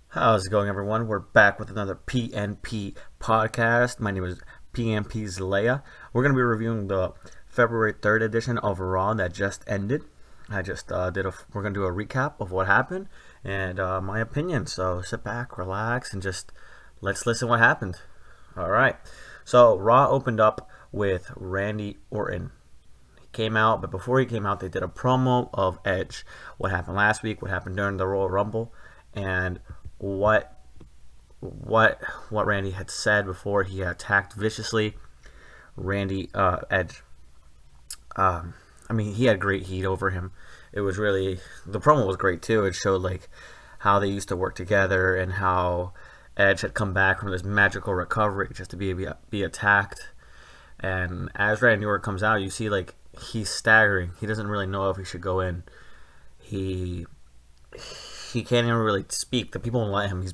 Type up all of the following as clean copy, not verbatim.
How's it going, everyone? We're back with another PNP podcast. My name is PNP Zleya. We're going to be reviewing the February 3rd edition of Raw that just ended. We're going to do a recap of what happened and my opinion. So sit back, relax, and just let's listen what happened. All right. So Raw opened up with Randy Orton. He came out, but before he came out, they did a promo of Edge. What happened last week, what happened during the Royal Rumble, and what Randy had said before he attacked viciously Edge. He had great heat over him. It was really, the promo was great too. It showed like how they used to work together and how Edge had come back from this magical recovery just to be attacked. And as Randy Orton comes out, you see like he's staggering. He doesn't really know if he should go in. He can't even really speak. The people won't let him. They're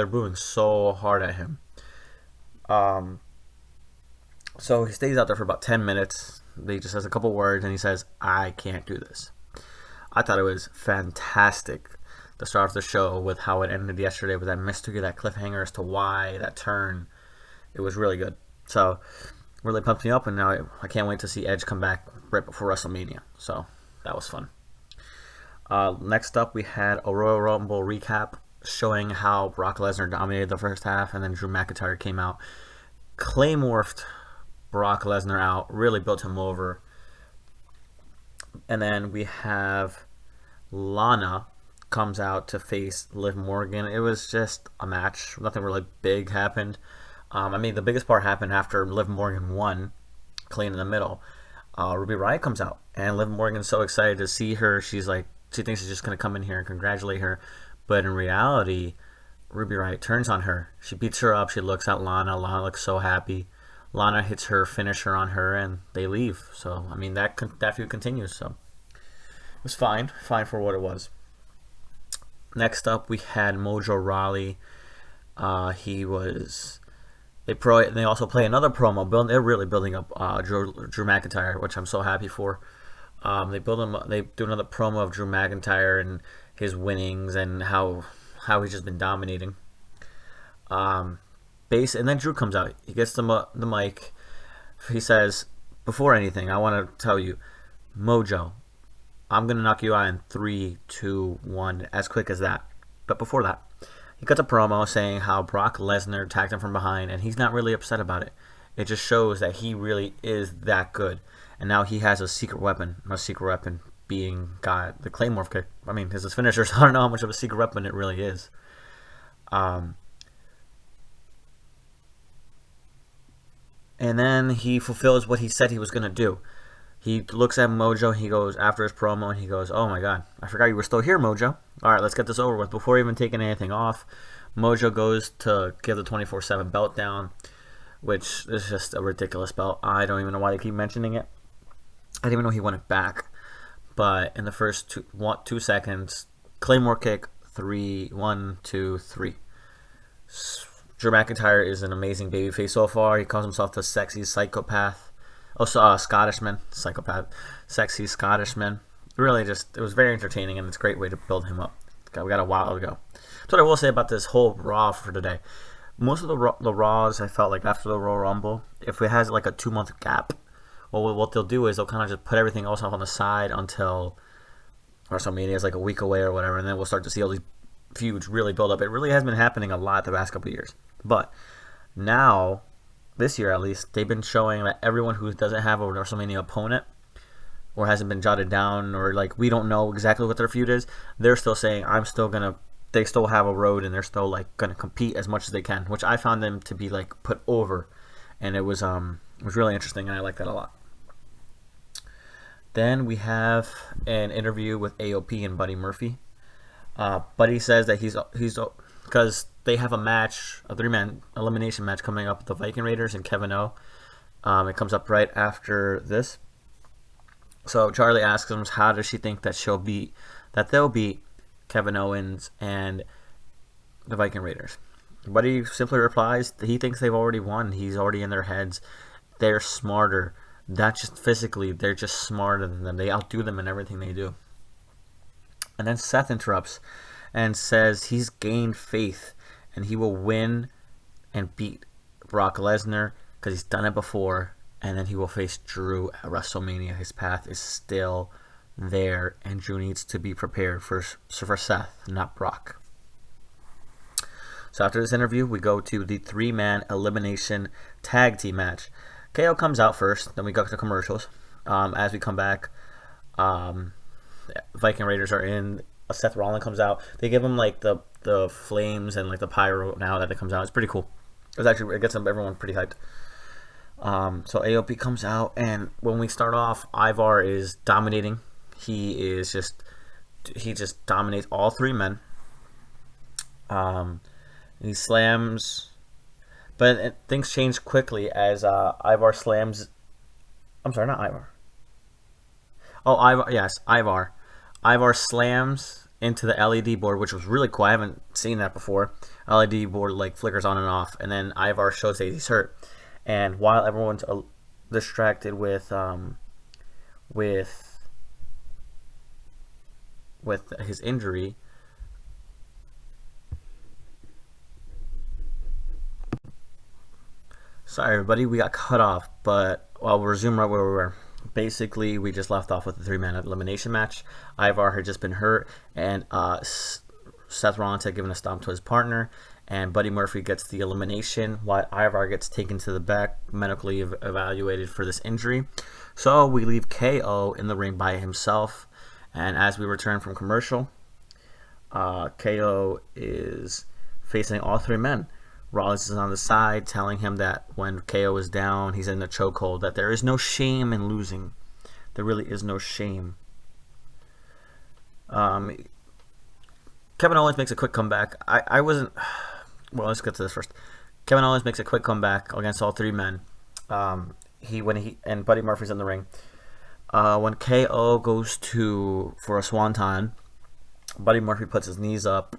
booing so hard at him. So he stays out there for about 10 minutes. He just says a couple words and he says, "I can't do this." I thought it was fantastic to start off the show with how it ended yesterday with that mystery, that cliffhanger as to why, that turn. It was really good. So really pumped me up, and now I can't wait to see Edge come back right before WrestleMania. So that was fun. Next up, we had a Royal Rumble recap showing how Brock Lesnar dominated the first half, and then Drew McIntyre came out, claymorphed Brock Lesnar out, really built him over. And then we have Lana comes out to face Liv Morgan. It was just a match. Nothing really big happened. The biggest part happened after Liv Morgan won, clean in the middle. Ruby Riott comes out, and Liv Morgan's so excited to see her. She thinks she's just going to come in here and congratulate her. But in reality, Ruby Riott turns on her. She beats her up. She looks at Lana. Lana looks so happy. Lana hits her finisher on her, and they leave. So, that feud continues. So, it was fine. Fine for what it was. Next up, we had Mojo Rawley. They also play another promo. They're really building up Drew McIntyre, which I'm so happy for. They do another promo of Drew McIntyre and his winnings and how he's just been dominating. And then Drew comes out. He gets the mic. He says, "Before anything, I want to tell you, Mojo, I'm gonna knock you out in 3, 2, 1, as quick as that." But before that, he cuts a promo saying how Brock Lesnar attacked him from behind, and he's not really upset about it. It just shows that he really is that good. And now he has a secret weapon being the Claymore kick. His finisher, so I don't know how much of a secret weapon it really is. And then he fulfills what he said he was going to do. He looks at Mojo, he goes, after his promo, and he goes, "Oh my God, I forgot you were still here, Mojo. All right, let's get this over with." Before even taking anything off, Mojo goes to give the 24/7 belt down, which is just a ridiculous belt. I don't even know why they keep mentioning it. I didn't even know he won it back. But in the first 2 seconds, Claymore kick, 3, 1, 2, 3. Drew McIntyre is an amazing babyface so far. He calls himself the sexy psychopath. Scottishman. Psychopath. Sexy Scottishman. Really it was very entertaining, and it's a great way to build him up. We got a while to go. That's what I will say about this whole Raw for today. Most of the Raws, I felt like after the Royal Rumble, if it has like a 2-month gap, well, what they'll do is they'll kind of just put everything else off on the side until WrestleMania is like a week away or whatever, and then we'll start to see all these feuds really build up. It really has been happening a lot the past couple of years. But now, this year at least, they've been showing that everyone who doesn't have a WrestleMania opponent or hasn't been jotted down, or like we don't know exactly what their feud is, they're still saying, they still have a road, and they're still like gonna compete as much as they can, which I found them to be like put over, and it was really interesting, and I like that a lot. Then we have an interview with AOP and Buddy Murphy. Buddy says that he's because they have a match, a 3-man elimination match coming up with the Viking Raiders and Kevin O. It comes up right after this. So Charlie asks him, how does she think that they'll beat Kevin Owens and the Viking Raiders? Buddy simply replies he thinks they've already won. He's already in their heads. They're smarter. Not just physically, they're just smarter than them. They outdo them in everything they do. And then Seth interrupts and says he's gained faith and he will win and beat Brock Lesnar because he's done it before. And then he will face Drew at WrestleMania. His path is still there, and Drew needs to be prepared for Seth, not Brock. So after this interview, we go to the 3-man elimination tag team match. KO comes out first, then we go to commercials. As we come back, Viking Raiders are in. Seth Rollins comes out. They give him like the flames and like the pyro now that it comes out. It's pretty cool. It gets everyone pretty hyped. So AOP comes out, and when we start off, Ivar is dominating. He just dominates all 3 men. He slams, but things change quickly as Ivar slams. I'm sorry, not Ivar. Oh, Ivar. Yes, Ivar. Ivar slams into the LED board, which was really cool. I haven't seen that before. LED board like flickers on and off, and then Ivar shows that he's hurt. And while everyone's distracted with his injury, sorry everybody, we got cut off, but we'll resume right where we were. Basically, we just left off with the 3-man elimination match. Ivar had just been hurt, and Seth Rollins had given a stomp to his partner, and Buddy Murphy gets the elimination while Ivar gets taken to the back, medically evaluated for this injury. So we leave KO in the ring by himself, and as we return from commercial, KO is facing all 3 men. Rollins is on the side telling him that when KO is down, he's in a chokehold, that there is no shame in losing. There really is no shame. Kevin Owens makes a quick comeback. I wasn't... Well, let's get to this first. Kevin Owens makes a quick comeback against all 3 men. And Buddy Murphy's in the ring. When KO goes for a swanton, Buddy Murphy puts his knees up.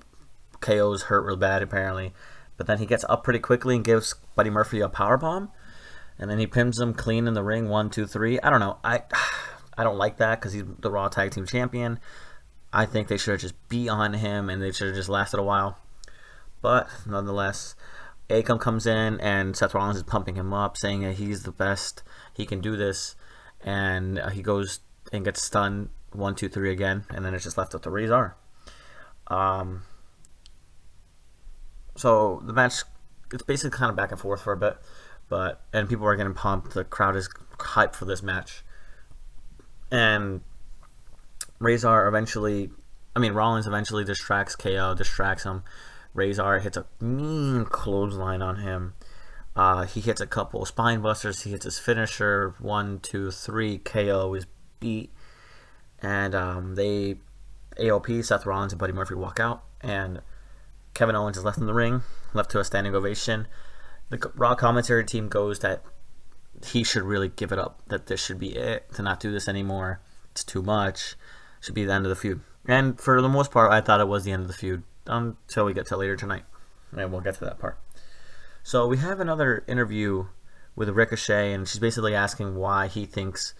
KO's hurt real bad apparently, but then he gets up pretty quickly and gives Buddy Murphy a powerbomb, and then he pins him clean in the ring. 1, 2, 3. I don't know. I don't like that because he's the Raw Tag Team Champion. I think they should have just beat on him and they should have just lasted a while. But nonetheless, Akam comes in and Seth Rollins is pumping him up, saying that he's the best, he can do this, and he goes and gets stunned 1, 2, 3 again, and then it's just left up to Razor. So the match, it's basically kind of back and forth for a bit, and people are getting pumped. The crowd is hyped for this match, and Rollins eventually distracts KO, distracts him. Razor hits a mean clothesline on him. He hits a couple spine busters. He hits his finisher. 1, 2, 3. KO is beat, and AOP, Seth Rollins, and Buddy Murphy walk out, and Kevin Owens is left in the ring, left to a standing ovation. The Raw commentary team goes that he should really give it up, that this should be it, to not do this anymore. It's too much. It should be the end of the feud. And for the most part, I thought it was the end of the feud until we get to later tonight, and we'll get to that part. So we have another interview with Ricochet, and she's basically asking why he thinks,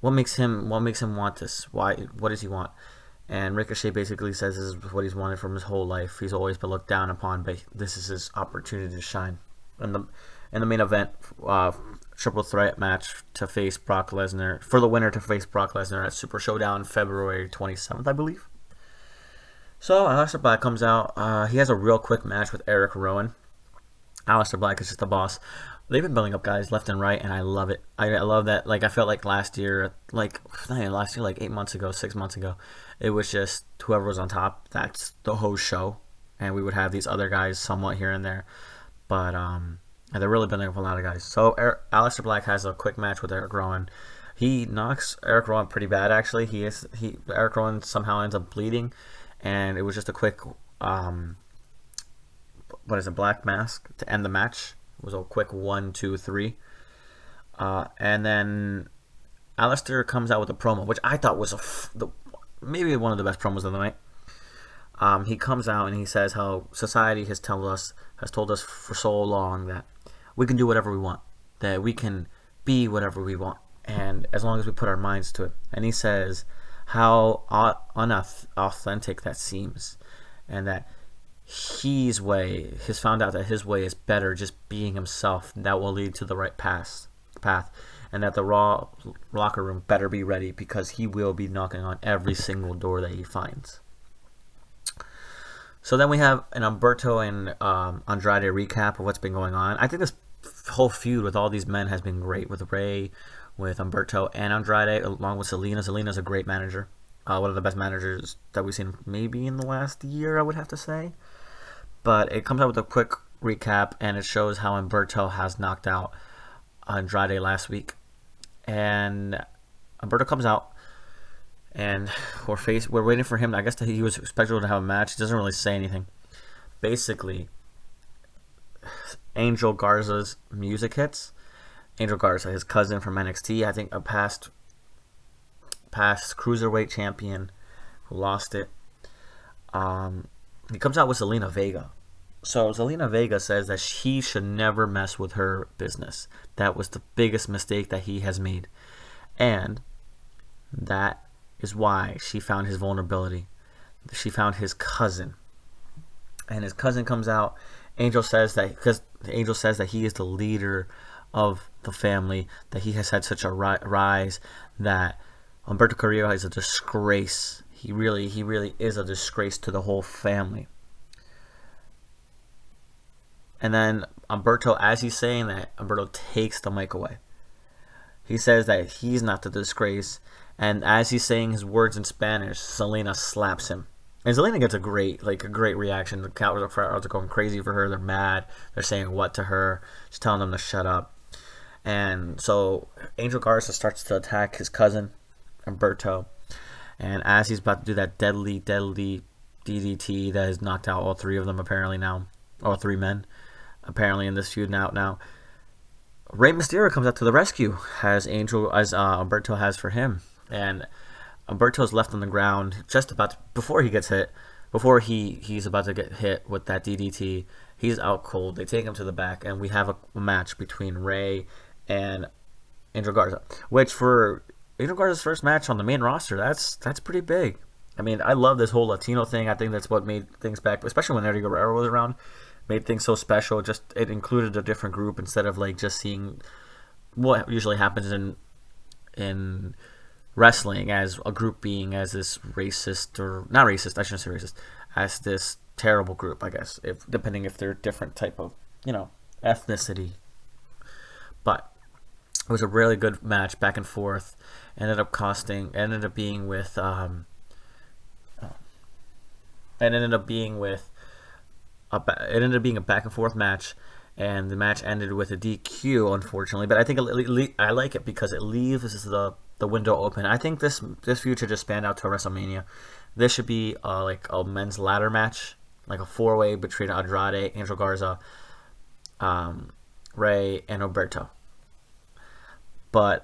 what makes him want this? What does he want? And Ricochet basically says this is what he's wanted from his whole life. He's always been looked down upon, but this is his opportunity to shine. In the main event, triple threat match to face Brock Lesnar, for the winner to face Brock Lesnar at Super Showdown February 27th, I believe. So Aleister Black comes out. He has a real quick match with Eric Rowan. Aleister Black is just the boss. They've been building up guys left and right, and I love it. I love that. Like, I felt like last year, like 8 months ago, 6 months ago, it was just whoever was on top, that's the whole show, and we would have these other guys somewhat here and there, but they're really building up a lot of guys. So Aleister Black has a quick match with Eric Rowan. He knocks Eric Rowan pretty bad, actually. Eric Rowan somehow ends up bleeding, and it was just a quick black mask to end the match. It was a quick 1, 2, 3. And then Aleister comes out with a promo, which I thought was maybe one of the best promos of the night. he comes out and he says how society has told us for so long that we can do whatever we want, that we can be whatever we want, and as long as we put our minds to it. And he says how unauthentic that seems, and that he's found out that his way is better, just being himself, that will lead to the right path, and that the Raw locker room better be ready, because he will be knocking on every single door that he finds. So then we have an Roberto and Andrade recap of what's been going on. I think this whole feud with all these men has been great, with Ray, with Roberto, and Andrade, along with Zelina. Zelina's a great manager. One of the best managers that we've seen maybe in the last year, I would have to say. But it comes out with a quick recap, and it shows how Roberto has knocked out Andrade last week. And Roberto comes out, and we're waiting for him. I guess that he was scheduled to have a match. He doesn't really say anything. Basically, Angel Garza's music hits. Angel Garza, his cousin from NXT, I think a past cruiserweight champion who lost it. He comes out with Zelina Vega. So Zelina Vega says that he should never mess with her business. That was the biggest mistake that he has made. And that is why she found his vulnerability. She found his cousin. And his cousin comes out. Angel says that he is the leader of the family, that he has had such a rise, that Humberto Carrillo is a disgrace. He really is a disgrace to the whole family. And then Humberto, as he's saying that, Humberto takes the mic away. He says that he's not the disgrace, and as he's saying his words in Spanish, Zelina slaps him. And Zelina gets a great reaction. The crowd are going crazy for her. They're mad. They're saying what to her. She's telling them to shut up. And so Angel Garza starts to attack his cousin, Roberto. And as he's about to do that deadly DDT that has knocked out all three of them apparently now, all three men apparently in this feud now, Rey Mysterio comes out to the rescue, as Roberto has for him. And Humberto's left on the ground before he's about to get hit with that DDT. He's out cold. They take him to the back, and we have a match between Rey and Angel Garza, which for Angel Garza's first match on the main roster, that's pretty big. I mean, I love this whole Latino thing. I think that's what made things back, especially when Eddie Guerrero was around, made things so special. Just it included a different group instead of like just seeing what usually happens in wrestling as a group being as this racist, or not racist, I shouldn't say racist, as this terrible group, I guess, depending if they're different type of, ethnicity. But it was a really good match, back and forth. Ended up being a back and forth match, and the match ended with a DQ, unfortunately. But I think I like it because it leaves the window open. I think this feud should just span out to WrestleMania. This should be like a men's ladder match, like a 4-way between Andrade, Angel Garza, Rey, and Roberto. But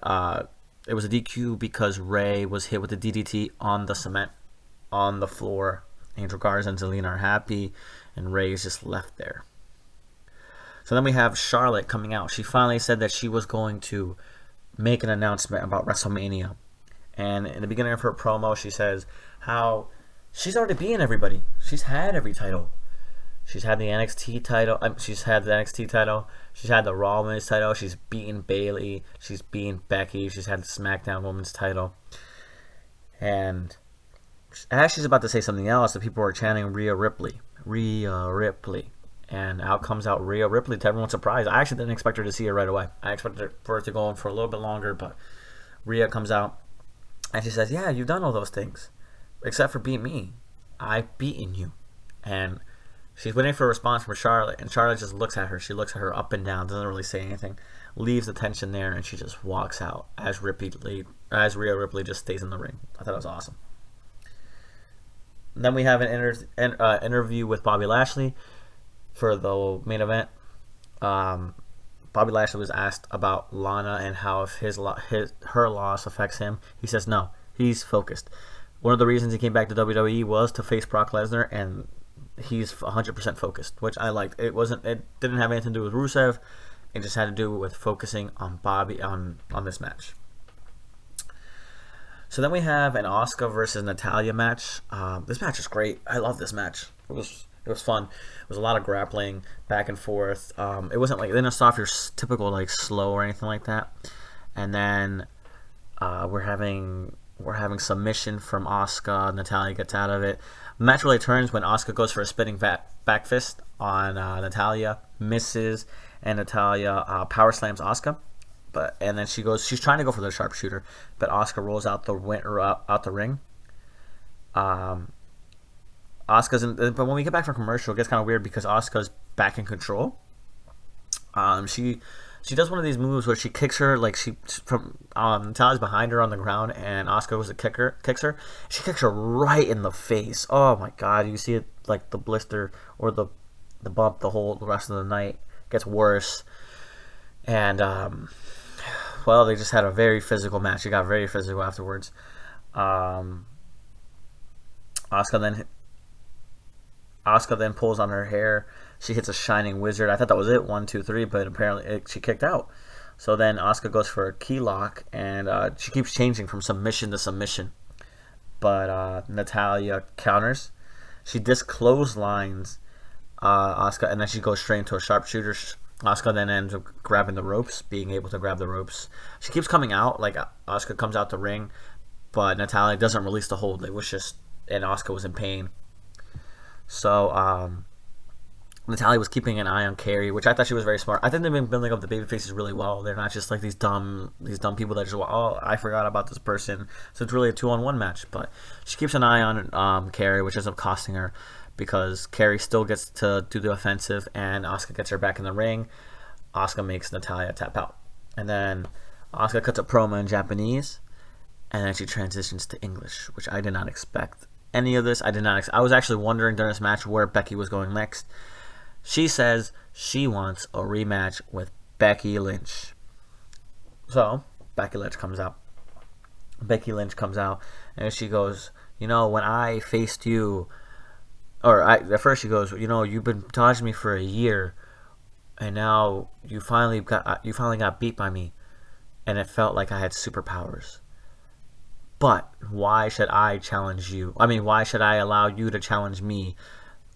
it was a DQ because Rey was hit with the DDT on the cement, on the floor. Angel Garza and Zelina are happy, and Rey is just left there. So then we have Charlotte coming out. She finally said that she was going to make an announcement about WrestleMania. And in the beginning of her promo, she says how she's already beaten everybody. She's had every title. She's had the NXT title. She's had the Raw Women's title. She's beaten Bayley. She's beaten Becky. She's had the SmackDown Women's title. And as she's about to say something else, the people are chanting Rhea Ripley. Rhea Ripley. And out comes out Rhea Ripley, to everyone's surprise. I actually didn't expect her to see her right away. I expected for her to go on for a little bit longer, but Rhea comes out and she says, "Yeah, you've done all those things, except for beating me. I've beaten you." And she's waiting for a response from Charlotte, and Charlotte just looks at her. She looks at her up and down, doesn't really say anything, leaves the tension there, and she just walks out as Rhea Ripley just stays in the ring. I thought it was awesome. Then we have an interview with Bobby Lashley for the main event. Bobby Lashley was asked about Lana and how if her loss affects him. He says no, he's focused. One of the reasons he came back to WWE was to face Brock Lesnar, and he's 100% focused, which I liked. It didn't have anything to do with Rusev. It just had to do with focusing on Bobby on this match. So then we have an Asuka versus Natalya match. This match is great. I love this match. It was fun. It was a lot of grappling back and forth. It wasn't like, they didn't start off your typical like slow or anything like that. And then we're having submission from Asuka. Natalya gets out of it. The match really turns when Asuka goes for a spinning back fist on Natalya, misses, and Natalya power slams Asuka. And then she's trying to go for the sharpshooter, but Asuka rolls out the ring. But when we get back from commercial, it gets kind of weird because Asuka's back in control. She does one of these moves where she kicks her, like Natalya's behind her on the ground, and Asuka was kicks her. She kicks her right in the face. Oh my god, you see it, like the blister or the bump the rest of the night gets worse. And well, they just had a very physical match. It got very physical afterwards. Asuka then pulls on her hair. She hits a Shining Wizard. I thought that was it, 1, 2, 3, but apparently she kicked out. So then Asuka goes for a key lock, and she keeps changing from submission to submission. But Natalya counters. She clotheslines Asuka, and then she goes straight into a sharpshooter. Asuka then ends up grabbing the ropes, being able to grab the ropes. She keeps coming out, like Asuka comes out the ring, but Natalya doesn't release the hold. It was just, and Asuka was in pain. So Natalya was keeping an eye on Carrie, which I thought she was very smart. I think they've been building up the baby faces really well. They're not just like these dumb people that just, oh, I forgot about this person. So it's really a 2-on-1 match. But she keeps an eye on Carrie, which ends up costing her, because Carrie still gets to do the offensive, and Asuka gets her back in the ring. Asuka makes Natalya tap out. And then Asuka cuts a promo in Japanese, and then she transitions to English, which I did not expect any of this. I was actually wondering during this match where Becky was going next. She says she wants a rematch with Becky Lynch. So, Becky Lynch comes out, and she goes, when I faced you, at first she goes, you've been dodging me for a year, and now you finally got beat by me, and it felt like I had superpowers. But why should I challenge you? Why should I allow you to challenge me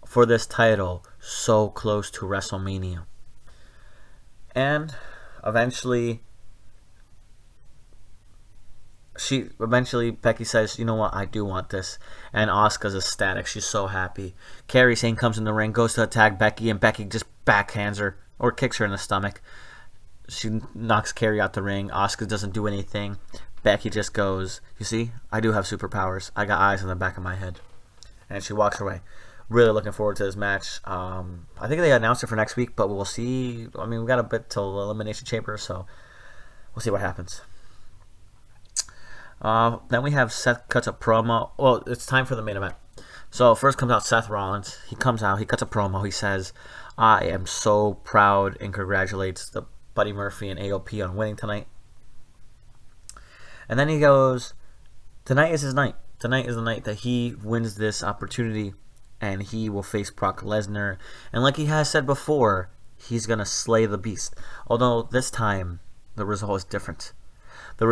for this title so close to WrestleMania? And eventually Becky says, you know what, I do want this. And Asuka's ecstatic. She's so happy. Kairi Sane comes in the ring, goes to attack Becky, and Becky just backhands her or kicks her in the stomach. She knocks Kairi out the ring. Asuka doesn't do anything. Becky just goes, you see, I do have superpowers. I got eyes on the back of my head. And she walks away. Really looking forward to this match. I think they announced it for next week, but we'll see. We got a bit till Elimination Chamber, so we'll see what happens. Then we have Seth cuts a promo. Well, it's time for the main event. So first comes out Seth Rollins. He comes out, he cuts a promo. He says, I am so proud, and congratulates the Buddy Murphy and AOP on winning tonight. And then he goes, tonight is his night. Tonight is the night that he wins this opportunity, and he will face Brock Lesnar. And like he has said before, he's going to slay the beast. Although this time, the result is different. The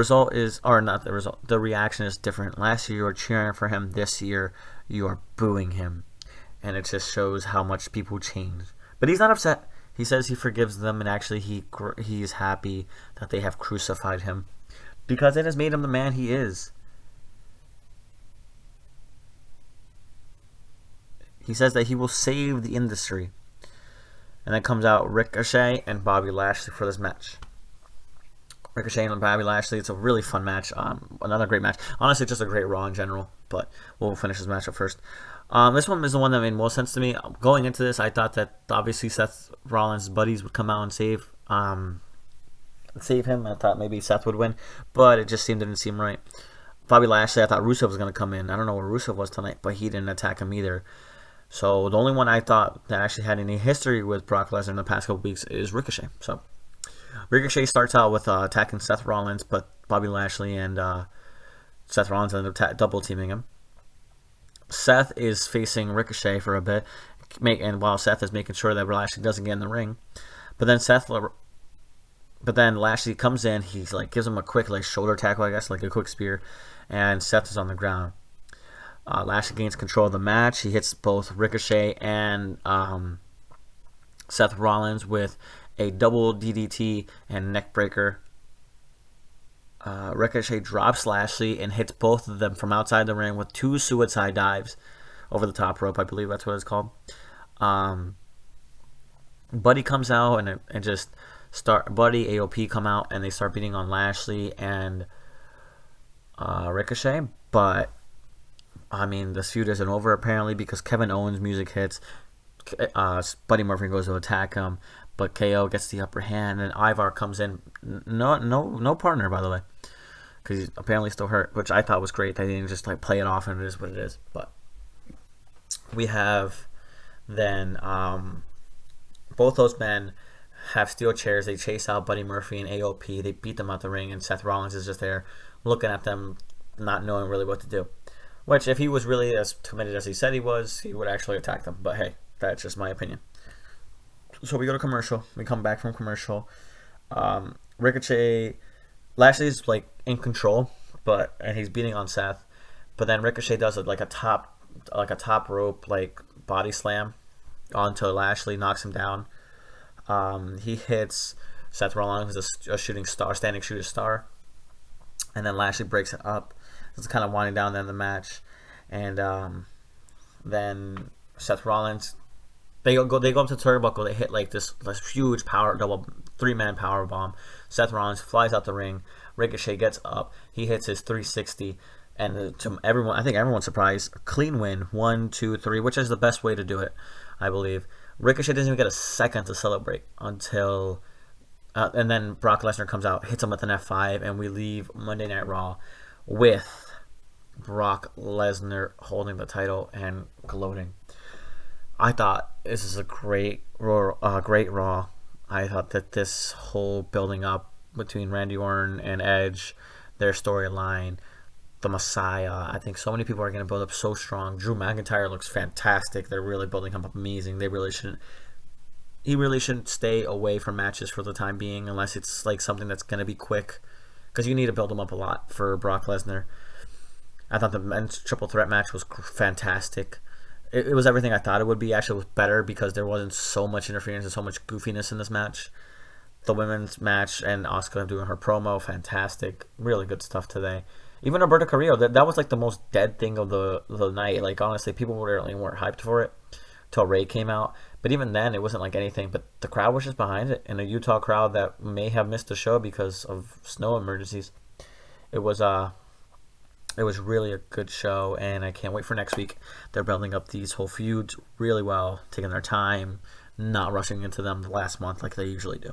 reaction is different. Last year you were cheering for him. This year you are booing him. And it just shows how much people change. But he's not upset. He says he forgives them, and actually he is happy that they have crucified him, because it has made him the man he is. He says that he will save the industry. And then comes out Ricochet and Bobby Lashley for this match. Ricochet and Bobby Lashley, it's a really fun match. Another great match. Honestly, just a great Raw in general, but we'll finish this match up first. This one is the one that made most sense to me. Going into this, I thought that obviously Seth Rollins' buddies would come out and save him. I thought maybe Seth would win, but it just didn't seem right. Bobby Lashley, I thought Rusev was going to come in. I don't know where Rusev was tonight, but he didn't attack him either. So the only one I thought that actually had any history with Brock Lesnar in the past couple weeks is Ricochet. So Ricochet starts out with attacking Seth Rollins, but Bobby Lashley and Seth Rollins end up double teaming him. Seth is facing Ricochet for a bit, and while Seth is making sure that Lashley doesn't get in the ring, but then Lashley comes in. He's like gives him a quick like shoulder tackle, I guess, like a quick spear, and Seth is on the ground. Lashley gains control of the match. He hits both Ricochet and Seth Rollins with a double DDT and neckbreaker. Ricochet drops Lashley and hits both of them from outside the ring with 2 suicide dives over the top rope. I believe that's what it's called. Buddy comes out and just Buddy, AOP come out and they start beating on Lashley and Ricochet. But I mean, this feud isn't over apparently because Kevin Owens' music hits. Buddy Murphy goes to attack him, but KO gets the upper hand, and Ivar comes in. No partner, by the way, because he's apparently still hurt, which I thought was great. They didn't just like play it off, and it is what it is. But we have then both those men have steel chairs. They chase out Buddy Murphy and AOP. They beat them out the ring, and Seth Rollins is just there looking at them, not knowing really what to do. Which, if he was really as committed as he said he was, he would actually attack them. But hey, that's just my opinion. So we go to commercial. We come back from commercial. Lashley's like in control, and he's beating on Seth. But then Ricochet does it like a top rope like body slam onto Lashley, knocks him down. He hits Seth Rollins with a shooting star, standing shooting star, and then Lashley breaks it up. It's kind of winding down then the match, and then Seth Rollins. They go up to the turnbuckle. They hit like this huge double 3-man power bomb. Seth Rollins flies out the ring. Ricochet gets up. He hits his 360, and to everyone, I think everyone's surprised. A clean win, 1, 2, 3, which is the best way to do it, I believe. Ricochet doesn't even get a second to celebrate until, and then Brock Lesnar comes out, hits him with an F5, and we leave Monday Night Raw with Brock Lesnar holding the title and gloating. I thought this is a great Raw. I thought that this whole building up between Randy Orton and Edge, their storyline, the Messiah, I think so many people are going to build up so strong. Drew McIntyre looks fantastic. They're really building him up amazing. He really shouldn't stay away from matches for the time being unless it's like something that's going to be quick, because you need to build him up a lot for Brock Lesnar. I thought the men's triple threat match was fantastic. It was everything I thought it would be. Actually, it was better because there wasn't so much interference and so much goofiness in this match. The women's match and Asuka doing her promo, fantastic. Really good stuff today. Even Roberto Carrillo, that was like the most dead thing of the night. Like, honestly, people really weren't hyped for it till Ray came out. But even then, it wasn't like anything. But the crowd was just behind it. And a Utah crowd that may have missed the show because of snow emergencies. It was really a good show, and I can't wait for next week. They're building up these whole feuds really well, taking their time, not rushing into them the last month like they usually do.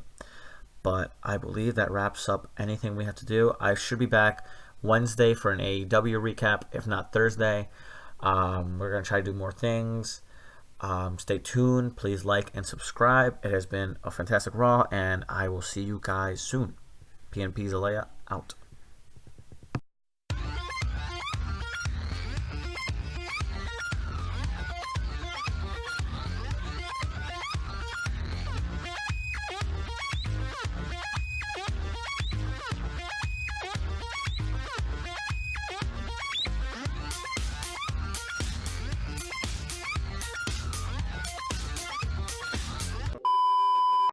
But I believe that wraps up anything we have to do. I should be back Wednesday for an AEW recap, if not Thursday. We're going to try to do more things. Stay tuned. Please like and subscribe. It has been a fantastic Raw, and I will see you guys soon. PNP Zleya out.